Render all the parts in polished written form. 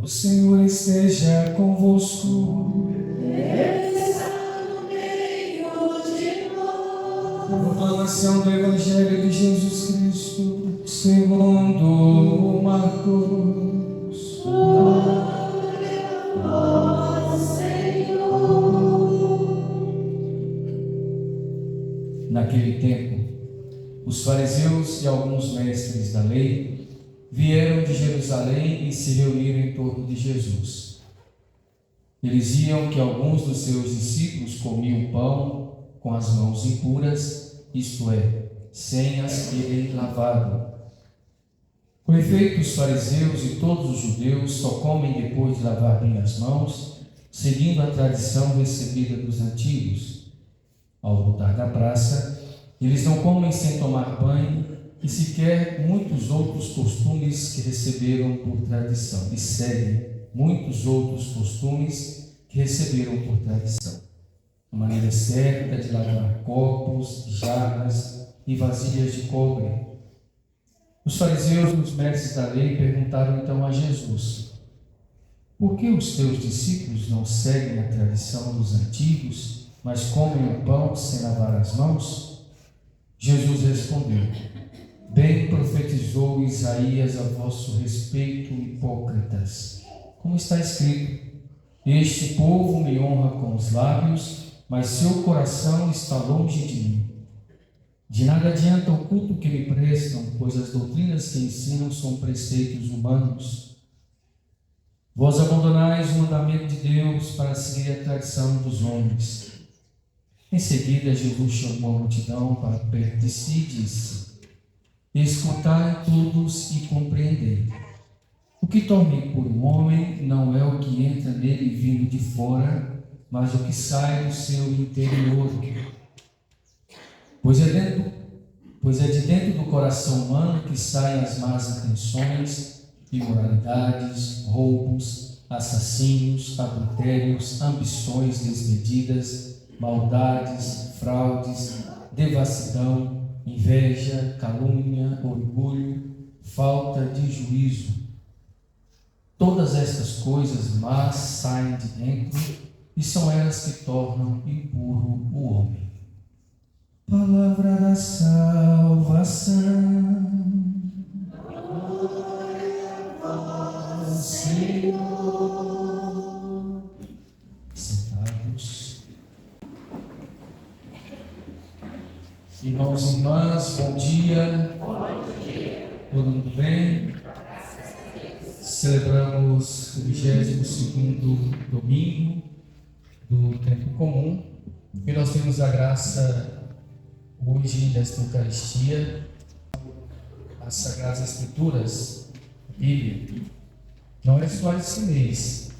O Senhor esteja convosco. Ele está no meio de nós. Proclamação do Evangelho de Jesus Cristo, segundo Marcos. Glória a vós, Senhor. Naquele tempo, os fariseus e alguns mestres da lei vieram de Jerusalém e se reuniram em torno de Jesus. Eles viam que alguns dos seus discípulos comiam pão com as mãos impuras, isto é, sem as terem lavado. Com efeito, os fariseus e todos os judeus só comem depois de lavar bem as mãos, seguindo a tradição recebida dos antigos. Ao voltar da praça, eles não comem sem tomar banho e sequer muitos outros costumes que receberam por tradição, e seguem muitos outros costumes que receberam por tradição. A maneira certa de lavar copos, jarras e vasilhas de cobre. Os fariseus e os mestres da lei perguntaram então a Jesus: por que os teus discípulos não seguem a tradição dos antigos, mas comem o pão sem lavar as mãos? Jesus respondeu: bem profetizou Isaías a vosso respeito, hipócritas. Como está escrito: este povo me honra com os lábios, mas seu coração está longe de mim. De nada adianta o culto que me prestam, pois as doutrinas que ensinam são preceitos humanos. Vós abandonais o mandamento de Deus para seguir a tradição dos homens. Em seguida, Jesus chamou a multidão para perto de si e disse: escutai todos e compreendei. O que torna impuro um homem não é o que entra nele vindo de fora, mas o que sai do seu interior. Pois é de dentro do coração humano que saem as más intenções, imoralidades, roubos, assassínios, adultérios, ambições desmedidas, maldades, fraudes, devassidão, inveja, calúnia, orgulho, falta de juízo. Todas estas coisas más saem de dentro e são elas que tornam impuro o homem. Palavra da salvação. Glória a vós, Senhor. Sentados. Irmãos e irmãs, bom dia. Todo mundo bem? Celebramos o 22º domingo do tempo comum e nós temos a graça hoje desta Eucaristia, as Sagradas Escrituras, a Bíblia. Não é só esse mês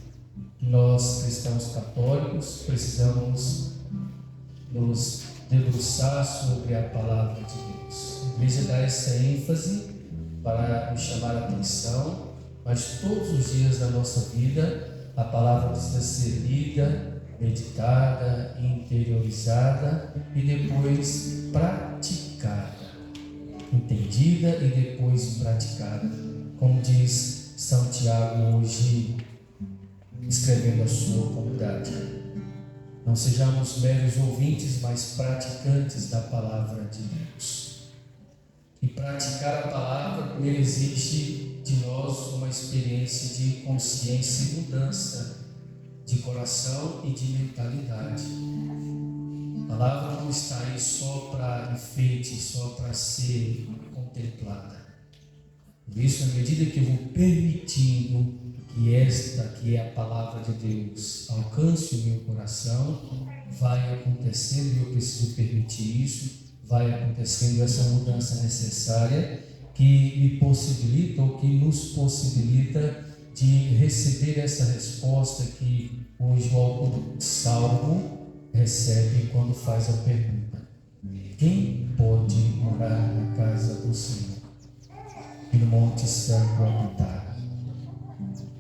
que nós, cristãos católicos, precisamos nos debruçar sobre a Palavra de Deus. A Igreja dá essa ênfase para nos chamar a atenção, mas todos os dias da nossa vida a Palavra precisa ser lida, meditada, interiorizada e depois praticada. Entendida e depois praticada. Como diz São Tiago hoje, escrevendo a sua comunidade. Não sejamos meros ouvintes, mas praticantes da Palavra de Deus. E praticar a Palavra primeiro exige de nós uma experiência de consciência e mudança de coração e de mentalidade. A palavra não está aí só para enfeite, só para ser contemplada. Por isso, na medida que eu vou permitindo que esta, que é a palavra de Deus, alcance o meu coração, vai acontecendo, e eu preciso permitir isso, vai acontecendo essa mudança necessária que me possibilita, ou que nos possibilita de receber essa resposta que hoje o autor do Salmo recebe quando faz a pergunta: quem pode morar na casa do Senhor e no Monte Santo habitar?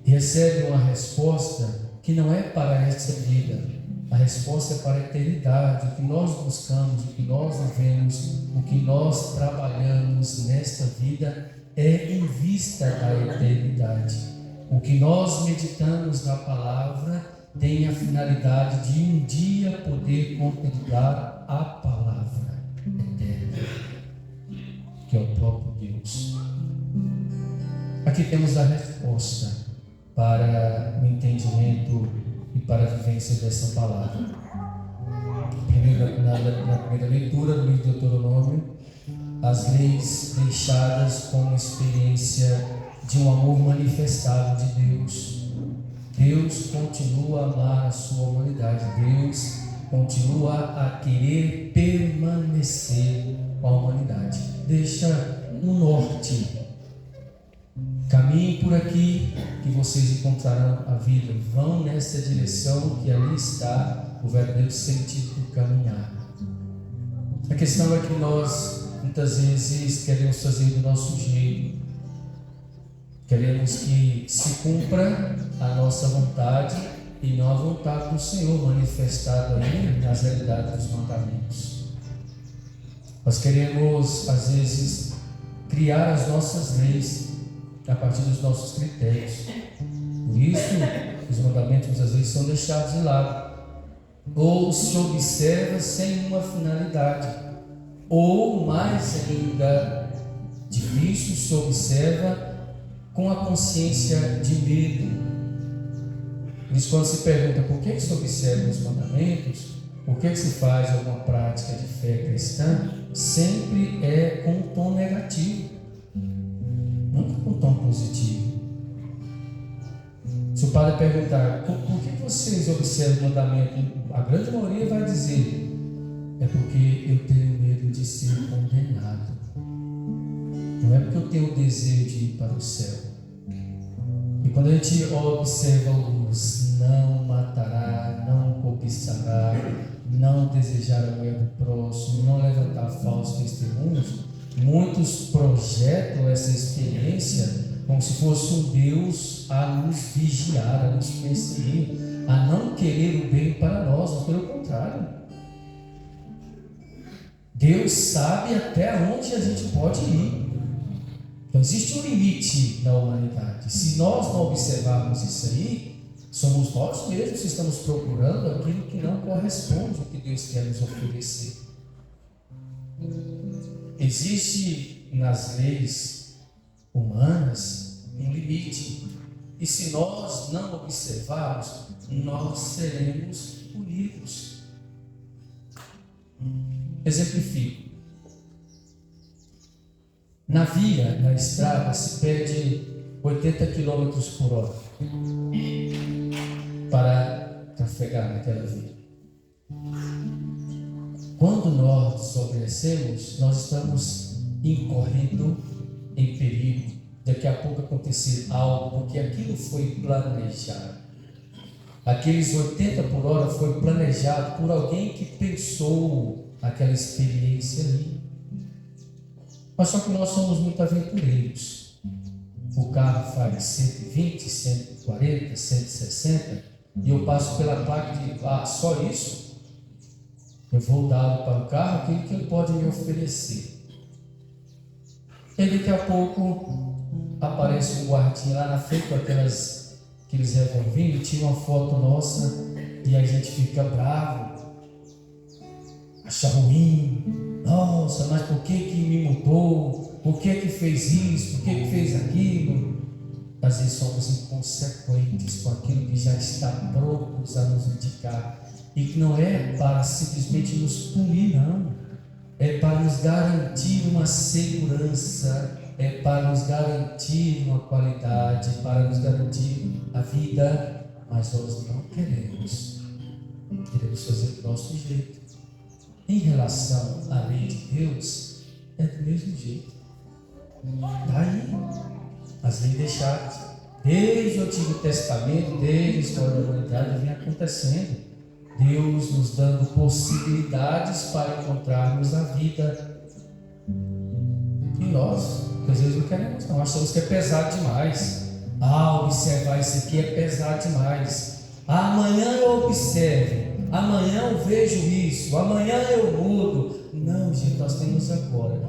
E recebe uma resposta que não é para esta vida, a resposta é para a eternidade. O que nós buscamos, o que nós vivemos, o que nós trabalhamos nesta vida é em vista da eternidade. O que nós meditamos na palavra tem a finalidade de um dia poder contemplar a palavra eterna, que é o próprio Deus. Aqui temos a resposta para o entendimento e para a vivência dessa palavra. Na primeira leitura do livro de Deuteronômio, as leis deixadas como experiência de um amor manifestado de Deus. Deus continua a amar a sua humanidade. Deus continua a querer permanecer com a humanidade. Deixa no norte. Caminhem por aqui que vocês encontrarão a vida. Vão nessa direção que ali está o verdadeiro sentido do caminhar. A questão é que nós muitas vezes queremos fazer do nosso jeito. Queremos que se cumpra a nossa vontade e não a vontade do Senhor manifestada aí nas realidades dos mandamentos. Nós queremos, às vezes, criar as nossas leis a partir dos nossos critérios. Por isso, os mandamentos muitas vezes são deixados de lado. Ou se observa sem uma finalidade. Ou, mais ainda, difícil, se observa com a consciência de medo. Por isso, quando se pergunta por que se observa os mandamentos, por que se faz alguma prática de fé cristã, sempre é com um tom negativo, nunca com um tom positivo. Se o padre perguntar por que vocês observam o mandamento, a grande maioria vai dizer: é porque eu tenho medo de ser condenado. Não é porque eu tenho o desejo de ir para o céu. E quando a gente observa os não matará, não cobiçará, não desejar a mulher do próximo, não levantar falsos testemunhos, muitos projetam essa experiência como se fosse um Deus a nos vigiar, a nos perseguir, a não querer o bem para nós, mas pelo contrário. Deus sabe até onde a gente pode ir. Então existe um limite na humanidade. Se nós não observarmos isso aí, somos nós mesmos que estamos procurando aquilo que não corresponde ao que Deus quer nos oferecer. Existe nas leis humanas um limite. E se nós não observarmos, nós seremos punidos. Exemplifico. Na via, na estrada, se pede 80 km por hora para trafegar naquela via. Quando nós desobedecemos, nós estamos incorrendo em perigo. Daqui a pouco acontecer algo, porque aquilo foi planejado. Aqueles 80 por hora foi planejado por alguém que pensou aquela experiência ali. Mas só que nós somos muito aventureiros. O carro faz 120, 140, 160 e eu passo pela placa de só isso. Eu vou dar para o carro aquilo que ele pode me oferecer. E daqui a pouco aparece um guardinha lá na frente com aqueles revolvinhos, tira uma foto nossa e a gente fica bravo, acha ruim. Nossa, mas por que me mudou? Por que fez isso? Por que fez aquilo? Às vezes somos inconsequentes com aquilo que já está pronto a nos indicar. E que não é para simplesmente nos punir, não. É para nos garantir uma segurança, é para nos garantir uma qualidade, para nos garantir a vida. Mas nós não queremos. Queremos fazer do nosso jeito. Em relação à lei de Deus, é do mesmo jeito. Daí, as leis deixadas, desde o Antigo Testamento, desde a história da humanidade, vem acontecendo. Deus nos dando possibilidades para encontrarmos a vida. E nós, às vezes não queremos, não. Achamos que é pesado demais. Observar isso aqui é pesado demais. Amanhã eu observo. Amanhã eu vejo isso, amanhã eu mudo. Não, gente, nós temos agora.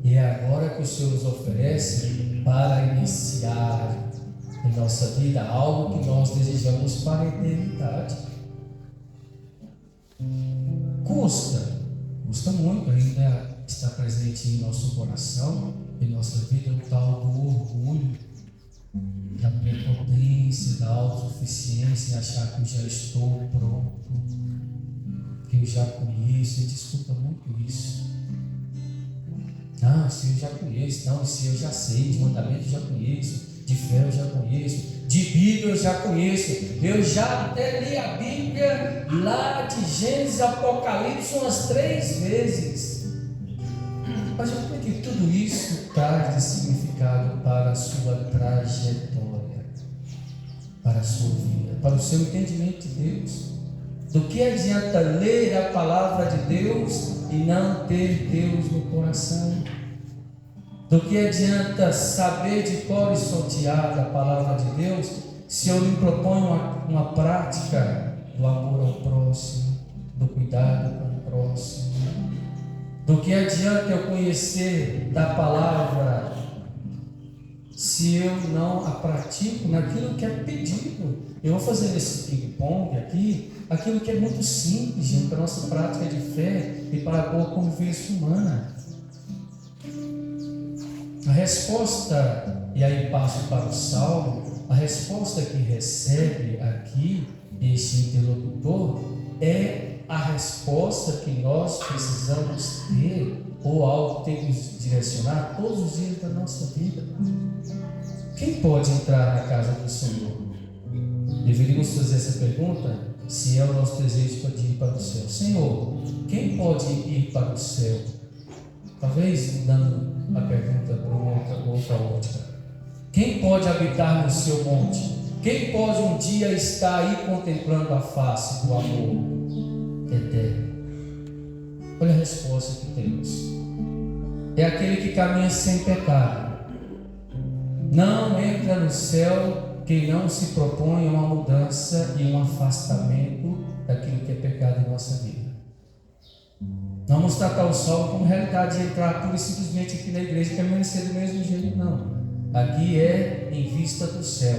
E é agora que o Senhor nos oferece para iniciar em nossa vida, algo que nós desejamos para a eternidade. Custa muito ainda estar presente em nosso coração, em nossa vida, o tal do orgulho, da prepotência, da autossuficiência, achar que eu já estou pronto, que eu já conheço. A gente escuta muito isso. Não, se eu já conheço, não, se eu já sei, de mandamento eu já conheço, de fé eu já conheço, de Bíblia eu já conheço, eu já até li a Bíblia lá de Gênesis a Apocalipse umas 3 vezes. Mas eu creio que tudo isso traz de significado para a sua trajetória, para a sua vida, para o seu entendimento de Deus. Do que adianta ler a palavra de Deus e não ter Deus no coração? Do que adianta saber de cor e salteado a palavra de Deus se eu me proponho uma prática do amor ao próximo, do cuidado com o próximo? Do que adianta eu conhecer da palavra se eu não a pratico naquilo que é pedido? Eu vou fazer esse ping-pong aqui, aquilo que é muito simples, gente, para a nossa prática de fé e para a boa convivência humana. A resposta, e aí passo para o Salmo, a resposta que recebe aqui este interlocutor é a resposta que nós precisamos ter, ou algo que tem que nos direcionar todos os dias da nossa vida. Quem pode entrar na casa do Senhor? Deveríamos fazer essa pergunta se é o nosso desejo de ir para o céu. Senhor, quem pode ir para o céu? Talvez dando a pergunta para uma outra ótica. Quem pode habitar no seu monte? Quem pode um dia estar aí contemplando a face do amor eterno? Olha a resposta que temos. É aquele que caminha sem pecado. Não entra no céu quem não se propõe a uma mudança e um afastamento daquilo que é pecado em nossa vida. Não vamos tratar o sol como realidade de entrar pura e simplesmente aqui na igreja e permanecer do mesmo jeito, não. Aqui é em vista do céu.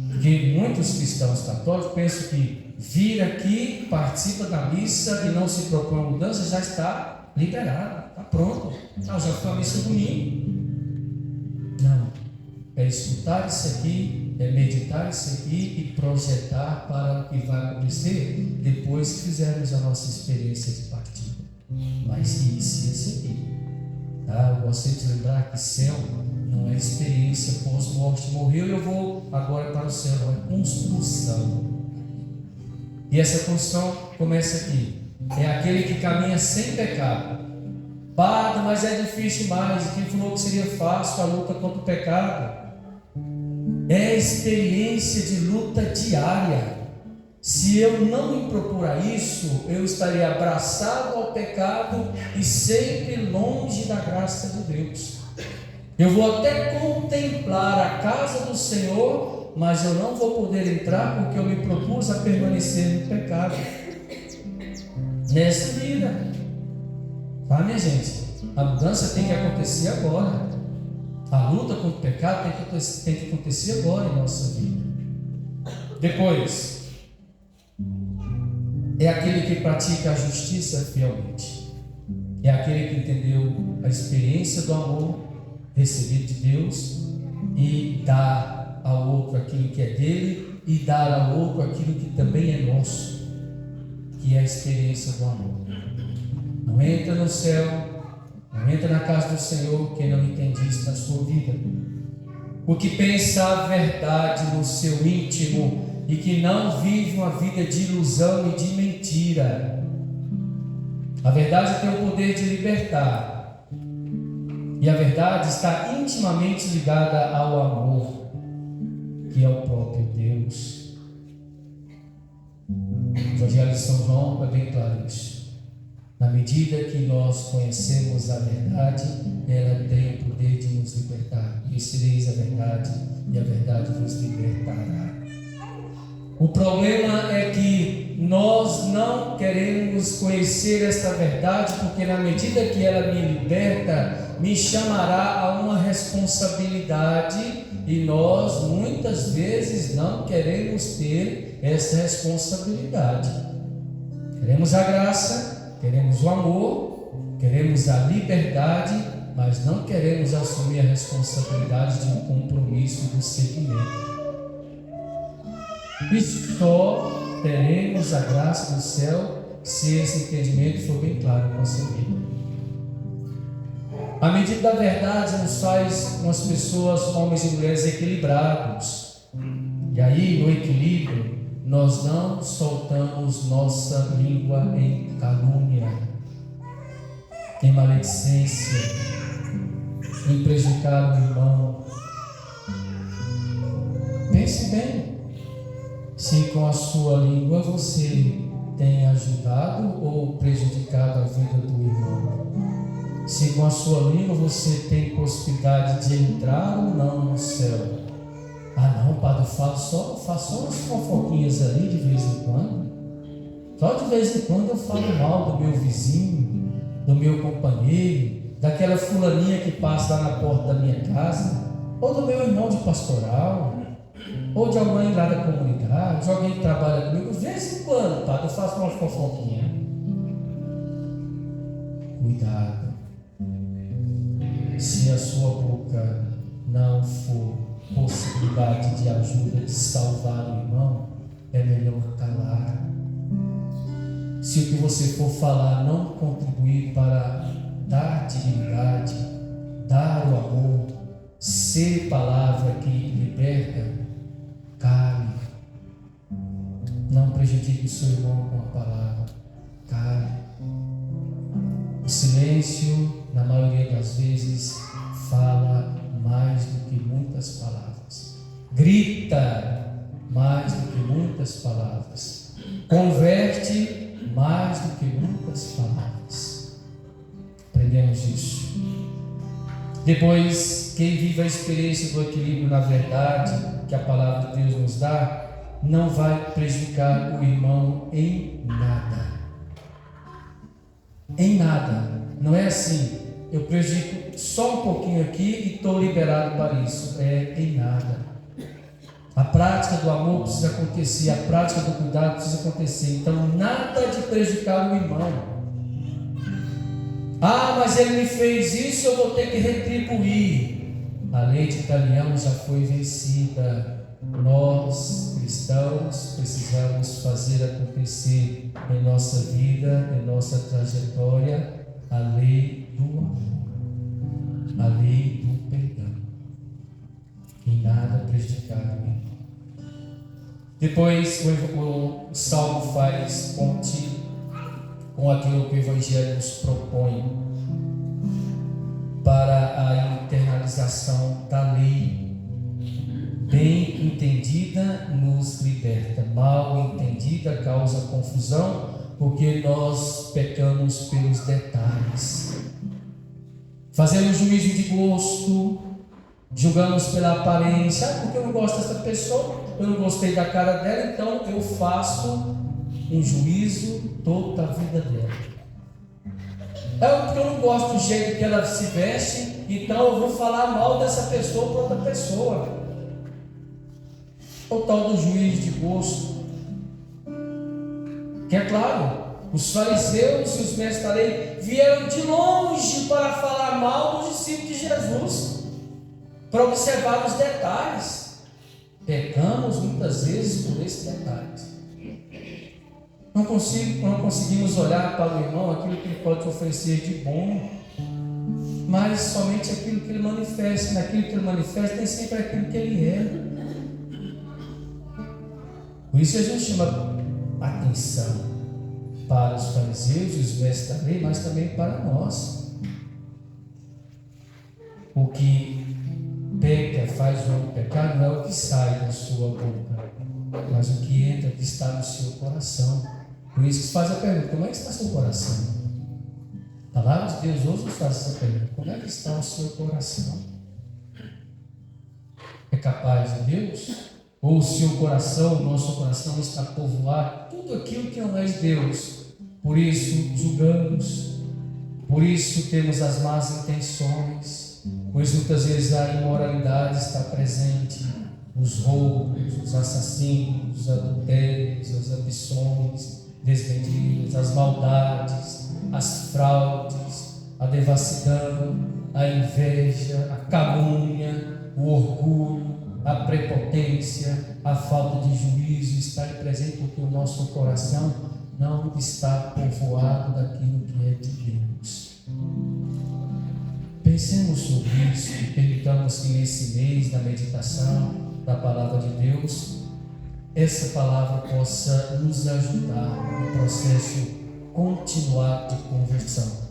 Porque muitos cristãos católicos pensam que vir aqui, participa da missa e não se propõe a mudança, já está liberado, está pronto. Já foi a missa domingo. Não. É escutar isso aqui, é meditar isso aqui e projetar para o que vai acontecer depois que fizermos a nossa experiência de partida. Mas inicia isso aqui. Tá? Eu gostaria de lembrar que céu não é experiência pós-morte. Morreu e eu vou agora para o céu. Não, é construção. E essa construção começa aqui. É aquele que caminha sem pecado. Padre, mas é difícil mais. Quem falou que seria fácil a luta contra o pecado? É experiência de luta diária. Se eu não me propor a isso, eu estaria abraçado ao pecado e sempre longe da graça de Deus. Eu vou até contemplar a casa do Senhor, mas eu não vou poder entrar porque eu me propus a permanecer no pecado. Nessa vida. Tá, minha gente? A mudança tem que acontecer agora. A luta contra o pecado tem que acontecer agora em nossa vida. Depois, é aquele que pratica a justiça fielmente. É aquele que entendeu a experiência do amor recebido de Deus e dá ao outro aquilo que é dele e dar ao outro aquilo que também é nosso, que é a experiência do amor. Não entra no céu, não entra na casa do Senhor quem não entende isso na sua vida. O que pensa a verdade no seu íntimo e que não vive uma vida de ilusão e de mentira. A verdade tem o poder de libertar. E a verdade está intimamente ligada ao amor, que é o próprio Deus. O Evangelho de São João é bem claro isso. Na medida que nós conhecemos a verdade, ela tem o poder de nos libertar. Conhecereis a verdade e a verdade vos libertará. O problema é que nós não queremos conhecer esta verdade, porque na medida que ela me liberta, me chamará a uma responsabilidade e nós muitas vezes não queremos ter essa responsabilidade. Queremos a graça, queremos o amor, queremos a liberdade, mas não queremos assumir a responsabilidade de um compromisso do seguimento. E só teremos a graça do céu se esse entendimento for bem claro na nossa vida. A medida da verdade nos faz umas pessoas, homens e mulheres equilibrados. E aí, no equilíbrio, nós não soltamos nossa língua em calúnia, em maledicência, em prejudicar o irmão. Pense bem, se com a sua língua você tem ajudado ou prejudicado a vida do irmão. Se com a sua língua você tem possibilidade de entrar ou não no céu. Ah não, padre, eu faço só umas fofoquinhas ali de vez em quando. Só de vez em quando eu falo mal do meu vizinho, do meu companheiro, daquela fulaninha que passa lá na porta da minha casa, ou do meu irmão de pastoral, ou de alguém lá da comunidade, de alguém que trabalha comigo. De vez em quando, padre, eu faço uma fofoquinha. Cuidado. Se a sua boca não for possibilidade de ajuda, de salvar o irmão, é melhor calar. Se o que você for falar não contribuir para dar dignidade, dar o amor, ser palavra que liberta, cale. Não prejudique o seu irmão com a palavra, cale. O silêncio, na maioria das vezes, fala mais do que muitas palavras. Grita mais do que muitas palavras. Converte mais do que muitas palavras. Aprendemos isso. Depois, quem vive a experiência do equilíbrio na verdade que a palavra de Deus nos dá, não vai prejudicar o irmão em nada. Em nada. Não é assim, eu prejudico só um pouquinho aqui e estou liberado para isso. É em nada. A prática do amor precisa acontecer, a prática do cuidado precisa acontecer. Então, nada de prejudicar o irmão. Ah, mas ele me fez isso, eu vou ter que retribuir. A lei de Italião já foi vencida. Nós, cristãos, precisamos fazer acontecer em nossa vida, em nossa trajetória, a lei do amor, a lei do perdão. Em nada prejudicar o irmão. Depois o Salmo faz ponte com aquilo que o Evangelho nos propõe para a internalização da lei. Bem entendida nos liberta, mal entendida causa confusão, porque nós pecamos pelos detalhes. Fazemos juízo de gosto, julgamos pela aparência. Ah, porque eu não gosto dessa pessoa, eu não gostei da cara dela, então eu faço um juízo toda a vida dela. É porque eu não gosto do jeito que ela se veste, então eu vou falar mal dessa pessoa para outra pessoa. O tal do juízo de gosto. Que é claro, os fariseus e os mestres da lei vieram de longe para falar mal dos discípulos de Jesus, para observar os detalhes. Pecamos muitas vezes por esses detalhes. Não conseguimos olhar para o irmão aquilo que ele pode oferecer de bom, mas somente aquilo que ele manifesta. Naquilo que ele manifesta, nem sempre aquilo que ele é. Por isso Jesus chama atenção para os fariseus e os mestres da lei, mas também para nós. O que peca, faz o homem pecar, não é o que sai da sua boca, mas o que entra, que está no seu coração. Por isso que se faz a pergunta: como é que está seu coração? A palavra de Deus hoje nos faz essa pergunta: como é que está o seu coração? É capaz de Deus? Ou o seu coração, o nosso coração está povoado tudo aquilo que não é de Deus? Por isso julgamos, Por isso temos as más intenções, pois muitas vezes a imoralidade está presente, os roubos, os assassinos, os adultérios, as ambições desmedidas, as maldades, as fraudes, a devassidão, a inveja, a calúnia, o orgulho, a prepotência, a falta de juízo está presente porque o nosso coração não está povoado daquilo que é de Deus. Pensemos sobre isso e permitamos que nesse mês da meditação da Palavra de Deus, essa palavra possa nos ajudar no processo continuado de conversão.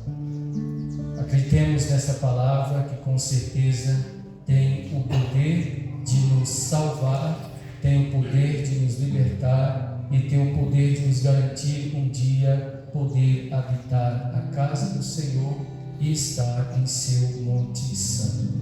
Acreditemos nessa palavra que com certeza tem o poder de nos salvar, tem o poder de nos libertar e tem o poder de nos garantir um dia poder habitar a casa do Senhor e estar em seu Monte Santo.